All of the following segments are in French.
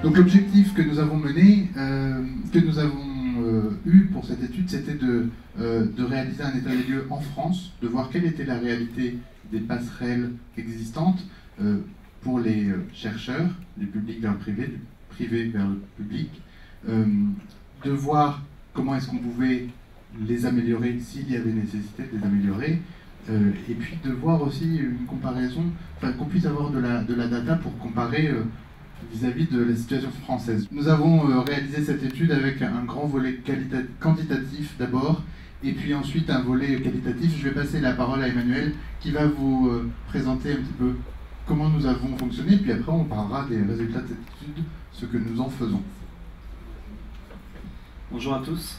Donc l'objectif que nous avons mené, eu pour cette étude, c'était de réaliser un état des lieux en France, de voir quelle était la réalité des passerelles existantes pour les chercheurs, du public vers le privé, du privé vers le public, de voir comment est-ce qu'on pouvait les améliorer s'il y avait nécessité de les améliorer, et puis de voir aussi une comparaison, enfin qu'on puisse avoir de la data pour comparer vis-à-vis de la situation française. Nous avons réalisé cette étude avec un grand volet quantitatif d'abord, et puis ensuite un volet qualitatif. Je vais passer la parole à Emmanuel qui va vous présenter un petit peu comment nous avons fonctionné, puis après on parlera des résultats de cette étude, ce que nous en faisons. Bonjour à tous.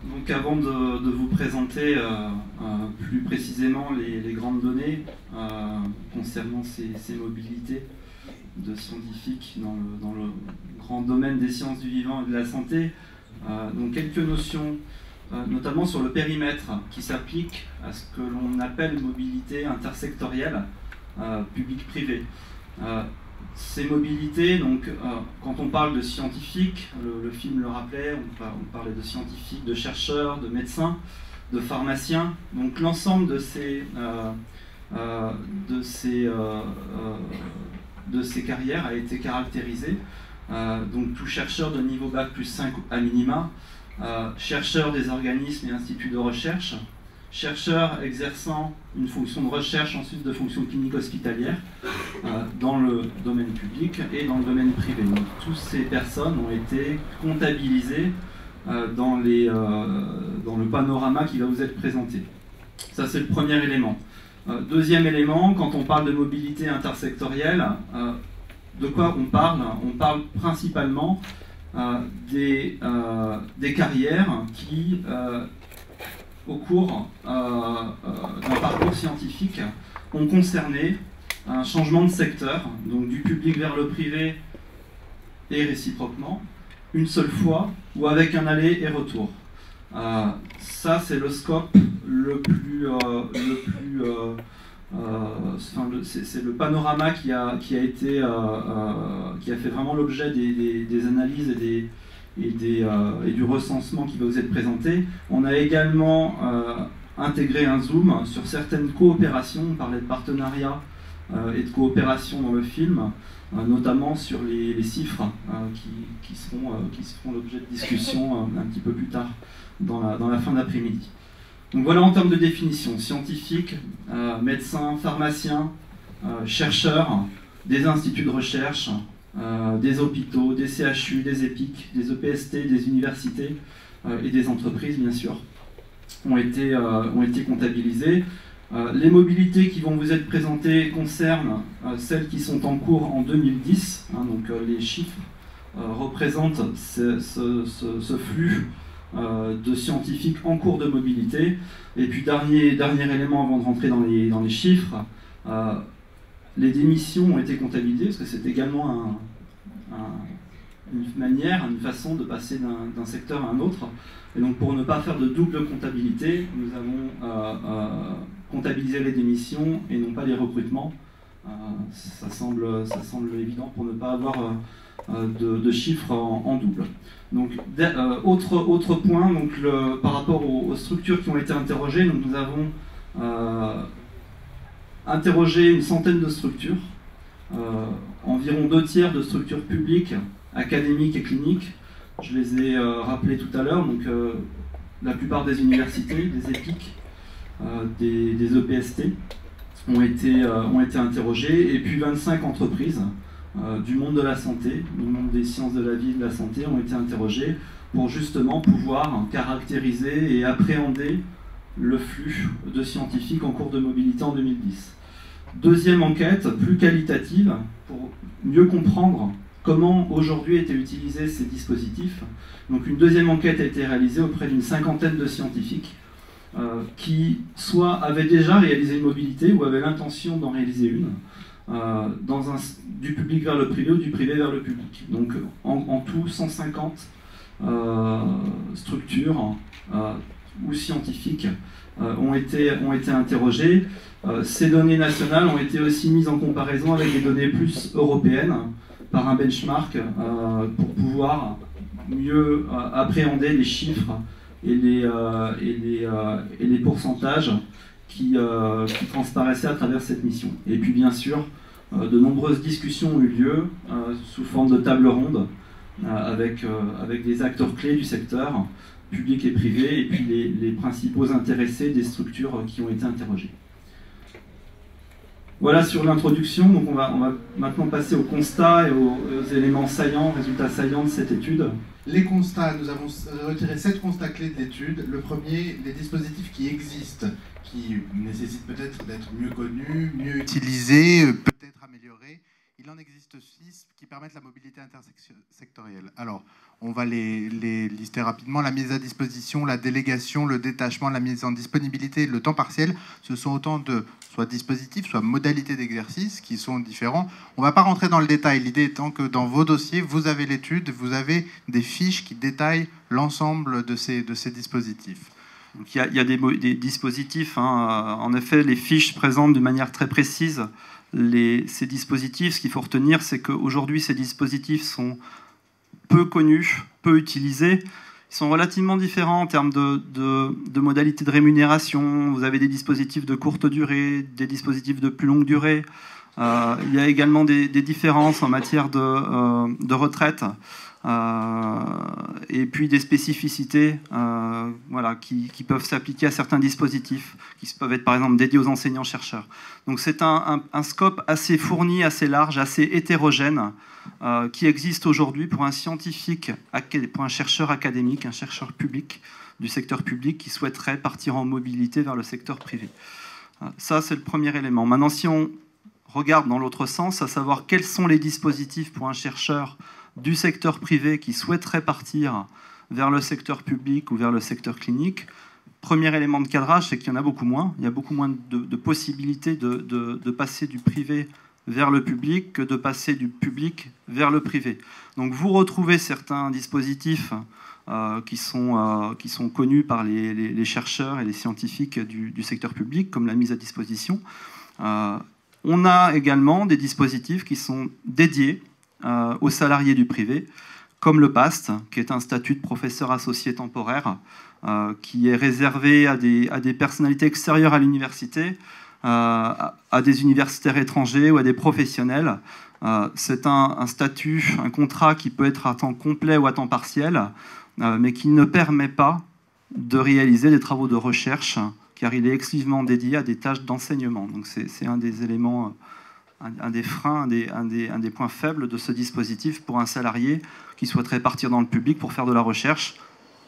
Donc avant de vous présenter plus précisément les grandes données concernant ces mobilités de scientifiques dans le grand domaine des sciences du vivant et de la santé, donc quelques notions, notamment sur le périmètre qui s'applique à ce que l'on appelle mobilité intersectorielle public-privé. Ces mobilités, donc, quand on parle de scientifiques, le film le rappelait, on parlait de scientifiques, de chercheurs, de médecins, de pharmaciens. Donc l'ensemble de ces carrières a été caractérisé. Donc tout chercheur de niveau Bac plus 5 à minima, chercheur des organismes et instituts de recherche, chercheurs exerçant une fonction de recherche, ensuite de fonction clinique hospitalière, dans le domaine public et dans le domaine privé. Donc, toutes ces personnes ont été comptabilisées dans le panorama qui va vous être présenté. Ça, c'est le premier élément. Deuxième élément, quand on parle de mobilité intersectorielle, de quoi on parle? On parle principalement des carrières qui au cours d'un parcours scientifique, ont concerné un changement de secteur, donc du public vers le privé et réciproquement, une seule fois ou avec un aller et retour. Ça, c'est le scope c'est le panorama qui a fait vraiment l'objet des analyses et du recensement qui va vous être présenté. On a également intégré un zoom sur certaines coopérations. On parlait de partenariat et de coopération dans le film, notamment sur les chiffres qui seront l'objet de discussion un petit peu plus tard dans la fin d'après-midi. Donc voilà en termes de définition: scientifique, médecin, pharmacien, chercheur, des instituts de recherche, des hôpitaux, des CHU, des EPIC, des EPST, des universités et des entreprises, bien sûr, ont été comptabilisées. Les mobilités qui vont vous être présentées concernent celles qui sont en cours en 2010. Donc les chiffres représentent ce flux de scientifiques en cours de mobilité. Et puis dernier élément avant de rentrer dans les chiffres, les démissions ont été comptabilisées, parce que c'est également une façon de passer d'un secteur à un autre. Et donc pour ne pas faire de double comptabilité, nous avons comptabilisé les démissions et non pas les recrutements. Ça semble évident pour ne pas avoir de chiffres en double. Donc autre point, donc par rapport aux structures qui ont été interrogées, donc nous avons interrogé une centaine de structures, environ 2/3 de structures publiques, académiques et cliniques. Je les ai rappelées tout à l'heure, donc la plupart des universités, des EPIC, des EPST ont été interrogées, et puis 25 entreprises du monde de la santé, du monde des sciences de la vie et de la santé ont été interrogées pour justement pouvoir caractériser et appréhender le flux de scientifiques en cours de mobilité en 2010. Deuxième enquête, plus qualitative, pour mieux comprendre comment aujourd'hui étaient utilisés ces dispositifs. Donc une deuxième enquête a été réalisée auprès d'une cinquantaine de scientifiques qui soit avaient déjà réalisé une mobilité ou avaient l'intention d'en réaliser une, du public vers le privé ou du privé vers le public. Donc en tout 150 structures ou scientifiques ont été interrogées. Ces données nationales ont été aussi mises en comparaison avec des données plus européennes, par un benchmark pour pouvoir mieux appréhender les chiffres et les pourcentages qui transparaissaient à travers cette mission. Et puis bien sûr, de nombreuses discussions ont eu lieu sous forme de table ronde avec des acteurs clés du secteur, public et privé, et puis les principaux intéressés des structures qui ont été interrogées. Voilà sur l'introduction, donc on va maintenant passer aux constats et aux éléments saillants, résultats saillants de cette étude. Les constats, nous avons retiré 7 constats clés de l'étude. Le premier, les dispositifs qui existent, qui nécessitent peut-être d'être mieux connus, mieux utilisés, peut-être améliorés. Il en existe 6 qui permettent la mobilité intersectorielle. Alors, on va les lister rapidement. La mise à disposition, la délégation, le détachement, la mise en disponibilité, le temps partiel. Ce sont autant de soit dispositifs, soit modalités d'exercice qui sont différents. On ne va pas rentrer dans le détail. L'idée étant que dans vos dossiers, vous avez l'étude, vous avez des fiches qui détaillent l'ensemble de ces dispositifs. Donc, il y a des dispositifs. En effet, les fiches présentent de manière très précise ces dispositifs. Ce qu'il faut retenir, c'est qu'aujourd'hui, ces dispositifs sont peu connus, peu utilisés. Ils sont relativement différents en termes de modalités de rémunération. Vous avez des dispositifs de courte durée, des dispositifs de plus longue durée. Il y a également des différences en matière de retraite. Et puis des spécificités voilà, qui peuvent s'appliquer à certains dispositifs, qui peuvent être par exemple dédiés aux enseignants-chercheurs. Donc c'est un scope assez fourni, assez large, assez hétérogène, qui existe aujourd'hui pour un scientifique, pour un chercheur académique, un chercheur public du secteur public qui souhaiterait partir en mobilité vers le secteur privé. Ça, c'est le premier élément. Maintenant, si on regarde dans l'autre sens, à savoir quels sont les dispositifs pour un chercheur du secteur privé qui souhaiterait partir vers le secteur public ou vers le secteur clinique, premier élément de cadrage, c'est qu'il y en a beaucoup moins. Il y a beaucoup moins de possibilités de passer du privé vers le public que de passer du public vers le privé. Donc vous retrouvez certains dispositifs qui sont connus par les chercheurs et les scientifiques du secteur public, comme la mise à disposition. On a également des dispositifs qui sont dédiés aux salariés du privé, comme le PAST, qui est un statut de professeur associé temporaire, qui est réservé à des personnalités extérieures à l'université, à des universitaires étrangers ou à des professionnels. C'est un statut, un contrat qui peut être à temps complet ou à temps partiel, mais qui ne permet pas de réaliser des travaux de recherche, car il est exclusivement dédié à des tâches d'enseignement. Donc c'est un des éléments, un des freins, un des points faibles de ce dispositif pour un salarié qui souhaiterait partir dans le public pour faire de la recherche.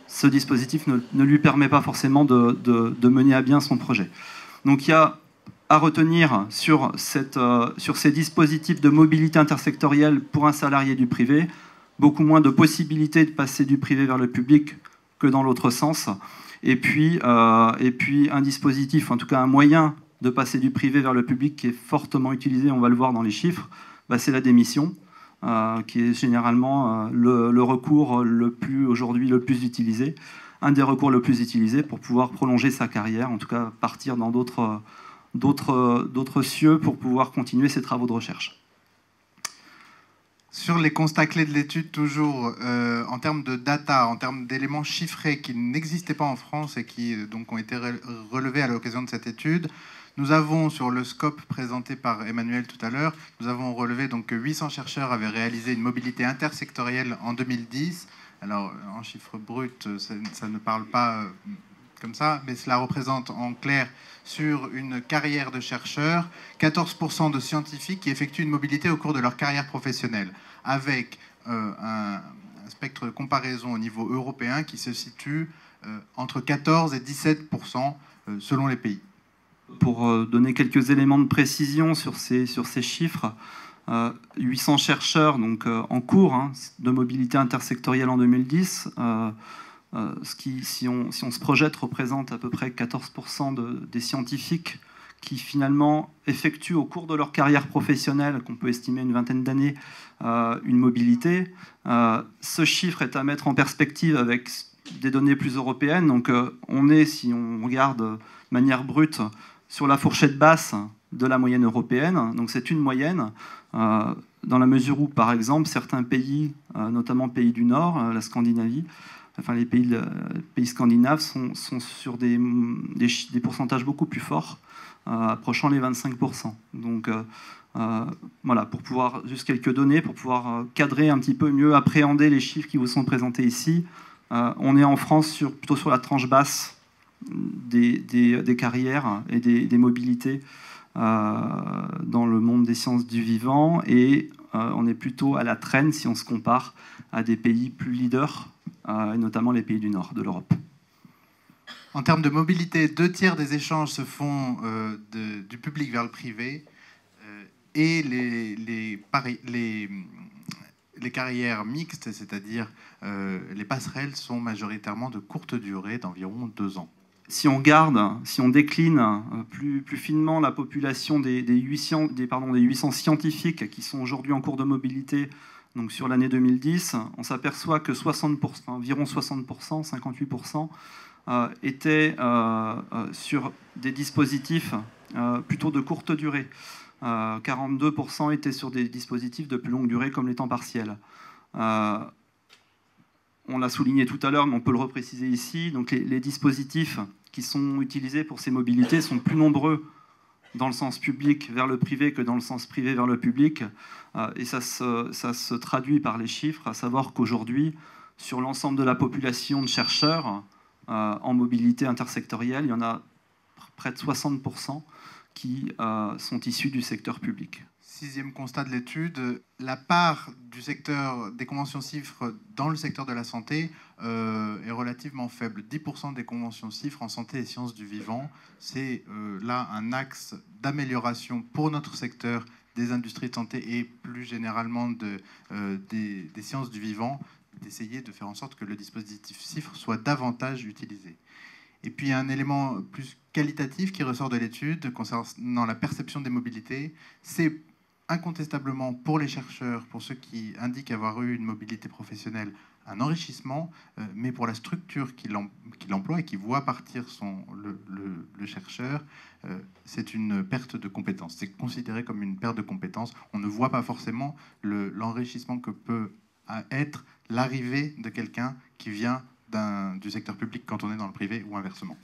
Ce dispositif ne lui permet pas forcément de mener à bien son projet. Donc il y a à retenir sur ces dispositifs de mobilité intersectorielle pour un salarié du privé, beaucoup moins de possibilités de passer du privé vers le public que dans l'autre sens. Et puis un dispositif, en tout cas un moyen de passer du privé vers le public qui est fortement utilisé, on va le voir dans les chiffres, c'est la démission, qui est généralement le recours aujourd'hui le plus utilisé, un des recours le plus utilisés pour pouvoir prolonger sa carrière, en tout cas partir dans d'autres cieux pour pouvoir continuer ses travaux de recherche. Sur les constats clés de l'étude, toujours en termes de data, en termes d'éléments chiffrés qui n'existaient pas en France et qui donc ont été relevés à l'occasion de cette étude, nous avons, sur le scope présenté par Emmanuel tout à l'heure, nous avons relevé donc, que 800 chercheurs avaient réalisé une mobilité intersectorielle en 2010. Alors, en chiffres bruts, ça ne parle pas comme ça, mais cela représente en clair, sur une carrière de chercheur, 14% de scientifiques qui effectuent une mobilité au cours de leur carrière professionnelle, avec un spectre de comparaison au niveau européen qui se situe entre 14 et 17% selon les pays. Pour donner quelques éléments de précision sur ces chiffres, 800 chercheurs donc, en cours de mobilité intersectorielle en 2010, ce qui, si on se projette, représente à peu près 14% des scientifiques qui finalement effectuent au cours de leur carrière professionnelle, qu'on peut estimer une vingtaine d'années, une mobilité. Ce chiffre est à mettre en perspective avec des données plus européennes. Donc on est, si on regarde de manière brute, sur la fourchette basse de la moyenne européenne. Donc c'est une moyenne dans la mesure où, par exemple, certains pays, notamment pays du Nord, la Scandinavie, enfin les pays scandinaves sont sur des pourcentages beaucoup plus forts, approchant les 25%. Donc voilà, pour pouvoir, juste quelques données, pour pouvoir cadrer un petit peu mieux, appréhender les chiffres qui vous sont présentés ici. On est en France plutôt sur la tranche basse des carrières et des mobilités dans le monde des sciences du vivant, et on est plutôt à la traîne si on se compare à des pays plus leaders, et notamment les pays du Nord de l'Europe. En termes de mobilité, 2/3 des échanges se font du public vers le privé, et les carrières mixtes, c'est-à-dire les passerelles, sont majoritairement de courte durée, d'environ 2 ans. Si on décline plus finement la population des 800 scientifiques qui sont aujourd'hui en cours de mobilité, donc sur l'année 2010, on s'aperçoit que 60%, environ 60%, 58%, étaient sur des dispositifs plutôt de courte durée. 42% étaient sur des dispositifs de plus longue durée comme les temps partiels. On l'a souligné tout à l'heure, mais on peut le repréciser ici. Donc les dispositifs qui sont utilisés pour ces mobilités sont plus nombreux dans le sens public vers le privé que dans le sens privé vers le public. Et ça se traduit par les chiffres, à savoir qu'aujourd'hui, sur l'ensemble de la population de chercheurs en mobilité intersectorielle, il y en a près de 60% qui sont issus du secteur public. 6e constat de l'étude, la part du secteur des conventions CIFRE dans le secteur de la santé est relativement faible. 10% des conventions CIFRE en santé et sciences du vivant, c'est là un axe d'amélioration pour notre secteur des industries de santé et plus généralement des sciences du vivant, d'essayer de faire en sorte que le dispositif CIFRE soit davantage utilisé. Et puis, il y a un élément plus qualitatif qui ressort de l'étude concernant la perception des mobilités. C'est incontestablement pour les chercheurs, pour ceux qui indiquent avoir eu une mobilité professionnelle, un enrichissement, mais pour la structure qui l'emploie et qui voit partir le chercheur, c'est une perte de compétences. C'est considéré comme une perte de compétences. On ne voit pas forcément l'enrichissement que peut être l'arrivée de quelqu'un qui vient du secteur public quand on est dans le privé ou inversement.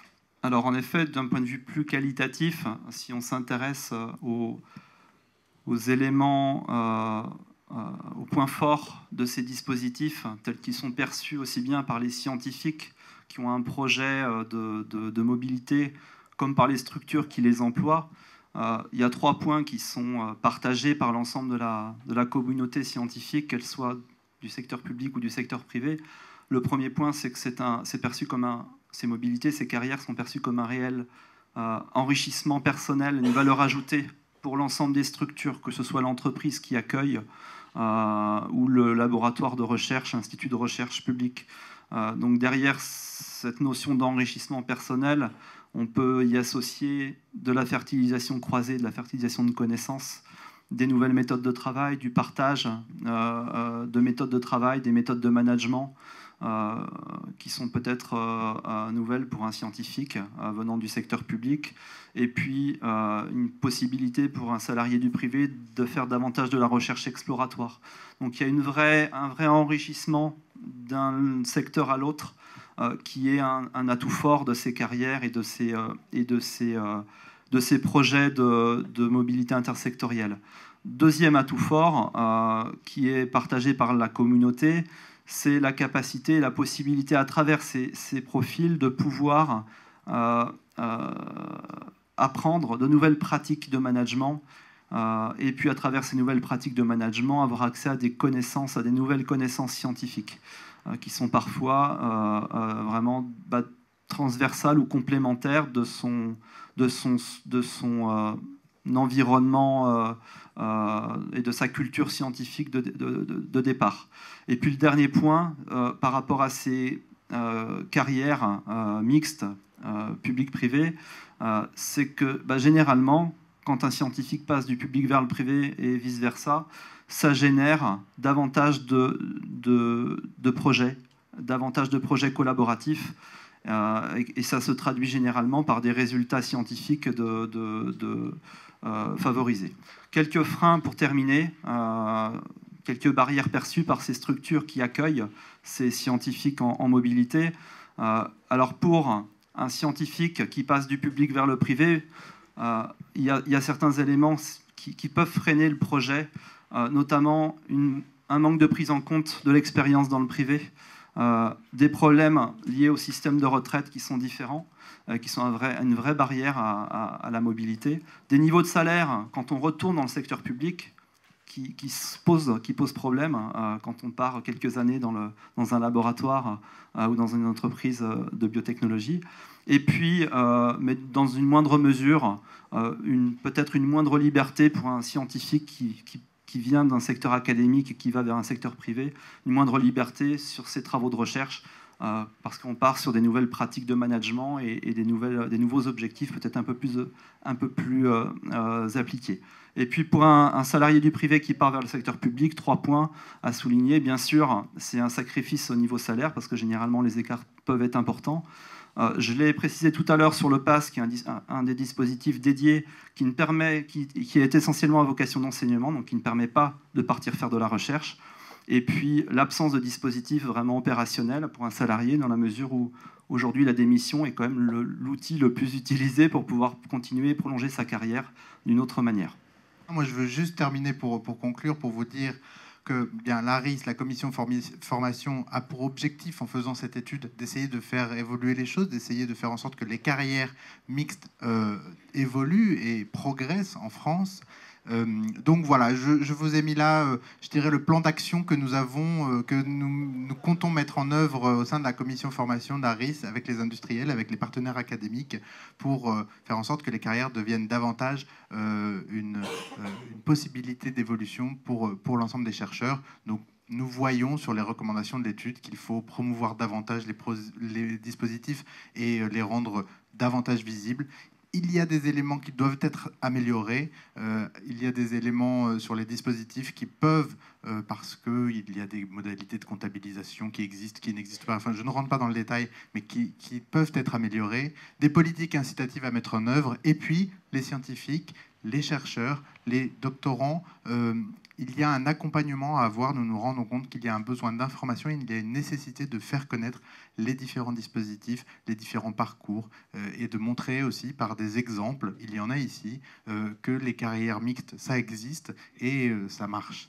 Alors en effet, d'un point de vue plus qualitatif, si on s'intéresse aux éléments, aux points forts de ces dispositifs, tels qu'ils sont perçus aussi bien par les scientifiques qui ont un projet de mobilité, comme par les structures qui les emploient, il y a 3 points qui sont partagés par l'ensemble de la communauté scientifique, qu'elle soit du secteur public ou du secteur privé. Le premier point, c'est que c'est perçu comme ces mobilités, ces carrières sont perçues comme un réel enrichissement personnel, une valeur ajoutée pour l'ensemble des structures, que ce soit l'entreprise qui accueille ou le laboratoire de recherche, institut de recherche public. Donc derrière cette notion d'enrichissement personnel, on peut y associer de la fertilisation croisée, de la fertilisation de connaissances, des nouvelles méthodes de travail, du partage de méthodes de travail, des méthodes de management qui sont peut-être nouvelles pour un scientifique venant du secteur public, et puis une possibilité pour un salarié du privé de faire davantage de la recherche exploratoire. Donc il y a un vrai enrichissement d'un secteur à l'autre qui est un atout fort de ces carrières et de ces projets de mobilité intersectorielle. Deuxième atout fort qui est partagé par la communauté, c'est la capacité, la possibilité à travers ces profils de pouvoir apprendre de nouvelles pratiques de management et puis à travers ces nouvelles pratiques de management avoir accès à des connaissances, à des nouvelles connaissances scientifiques qui sont parfois vraiment transversales ou complémentaires de son environnement et de sa culture scientifique de départ. Et puis le dernier point, par rapport à ces carrières mixtes, public-privé, c'est que généralement, quand un scientifique passe du public vers le privé et vice-versa, ça génère davantage de projets, davantage de projets collaboratifs, et ça se traduit généralement par des résultats scientifiques favorisés. Quelques freins pour terminer, quelques barrières perçues par ces structures qui accueillent ces scientifiques en mobilité. Alors pour un scientifique qui passe du public vers le privé, il y a certains éléments qui peuvent freiner le projet, notamment un manque de prise en compte de l'expérience dans le privé, des problèmes liés au système de retraite qui sont différents, qui sont une vraie barrière à la mobilité, des niveaux de salaire quand on retourne dans le secteur public qui posent problème quand on part quelques années dans un laboratoire ou dans une entreprise de biotechnologie. Et puis, mais dans une moindre mesure, peut-être une moindre liberté pour un scientifique qui vient d'un secteur académique et qui va vers un secteur privé, une moindre liberté sur ses travaux de recherche, parce qu'on part sur des nouvelles pratiques de management et des nouveaux objectifs peut-être un peu plus appliqués. Et puis pour un salarié du privé qui part vers le secteur public, 3 points à souligner. Bien sûr, c'est un sacrifice au niveau salaire, parce que généralement les écarts peuvent être importants. Je l'ai précisé tout à l'heure sur le PASS, qui est un des dispositifs dédiés qui est essentiellement à vocation d'enseignement, donc qui ne permet pas de partir faire de la recherche. Et puis l'absence de dispositif vraiment opérationnel pour un salarié, dans la mesure où aujourd'hui la démission est quand même l'outil le plus utilisé pour pouvoir continuer et prolonger sa carrière d'une autre manière. Moi, je veux juste terminer pour conclure, pour vous dire que bien, l'ARIS, la commission formation, a pour objectif, en faisant cette étude, d'essayer de faire évoluer les choses, d'essayer de faire en sorte que les carrières mixtes évoluent et progressent en France. Donc voilà, je vous ai mis là, je dirais, le plan d'action que nous avons, que nous comptons mettre en œuvre au sein de la commission formation d'ARIS, avec les industriels, avec les partenaires académiques, pour faire en sorte que les carrières deviennent davantage une possibilité d'évolution pour l'ensemble des chercheurs. Donc nous voyons sur les recommandations de l'étude qu'il faut promouvoir davantage les dispositifs et les rendre davantage visibles. Il y a des éléments qui doivent être améliorés. Il y a des éléments sur les dispositifs qui peuvent, parce qu'il y a des modalités de comptabilisation qui existent, qui n'existent pas. Enfin, je ne rentre pas dans le détail, mais qui peuvent être améliorés. Des politiques incitatives à mettre en œuvre. Et puis, les scientifiques, les chercheurs, les doctorants, il y a un accompagnement à avoir. Nous nous rendons compte qu'il y a un besoin d'information, il y a une nécessité de faire connaître les différents dispositifs, les différents parcours, et de montrer aussi par des exemples, il y en a ici, que les carrières mixtes, ça existe et ça marche.